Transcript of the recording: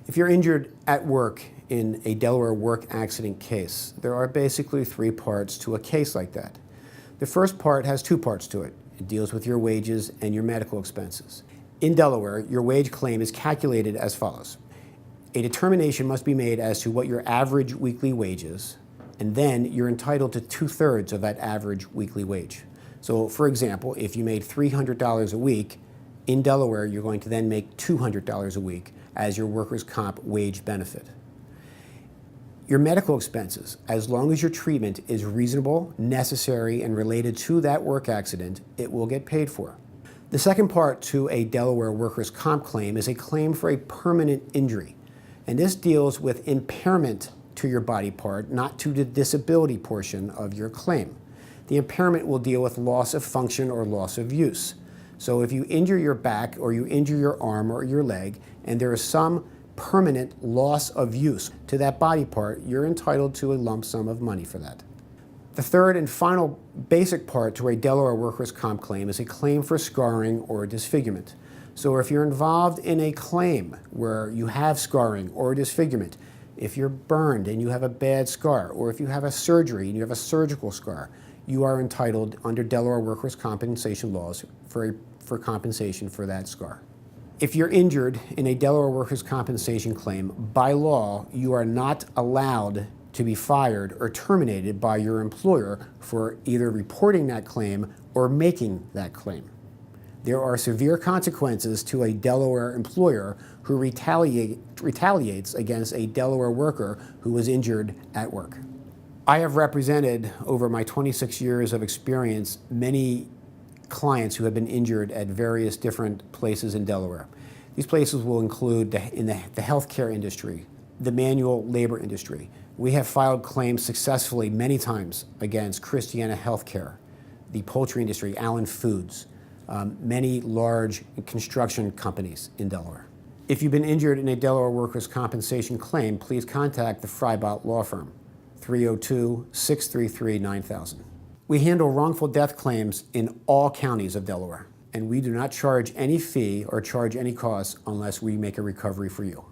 If you're injured at work in a Delaware work accident case, there are basically three parts to a case like that. The first part has two parts to it. It deals with your wages and your medical expenses. In Delaware, your wage claim is calculated as follows. A determination must be made as to what your average weekly wage is, and then you're entitled to 2/3 of that average weekly wage. So, for example, if you made $300 a week, in Delaware, you're going to then make $200 a week as your workers' comp wage benefit. Your medical expenses, as long as your treatment is reasonable, necessary, and related to that work accident, it will get paid for. The second part to a Delaware workers' comp claim is a claim for a permanent injury. And this deals with impairment to your body part, not to the disability portion of your claim. The impairment will deal with loss of function or loss of use. So if you injure your back or you injure your arm or your leg, and there is some permanent loss of use to that body part, you're entitled to a lump sum of money for that. The third and final basic part to a Delaware workers' comp claim is a claim for scarring or disfigurement. So if you're involved in a claim where you have scarring or disfigurement, if you're burned and you have a bad scar, or if you have a surgery and you have a surgical scar, you are entitled under Delaware workers' compensation laws for compensation for that scar. If you're injured in a Delaware workers' compensation claim, by law, you are not allowed to be fired or terminated by your employer for either reporting that claim or making that claim. There are severe consequences to a Delaware employer who retaliates against a Delaware worker who was injured at work. I have represented, over my 26 years of experience, many clients who have been injured at various different places in Delaware. These places will include in the healthcare industry, the manual labor industry. We have filed claims successfully many times against Christiana Healthcare, the poultry industry, Allen Foods, many large construction companies in Delaware. If you've been injured in a Delaware workers' compensation claim, please contact the Freibott Law Firm, 302-633-9000. We handle wrongful death claims in all counties of Delaware, and we do not charge any fee or charge any costs unless we make a recovery for you.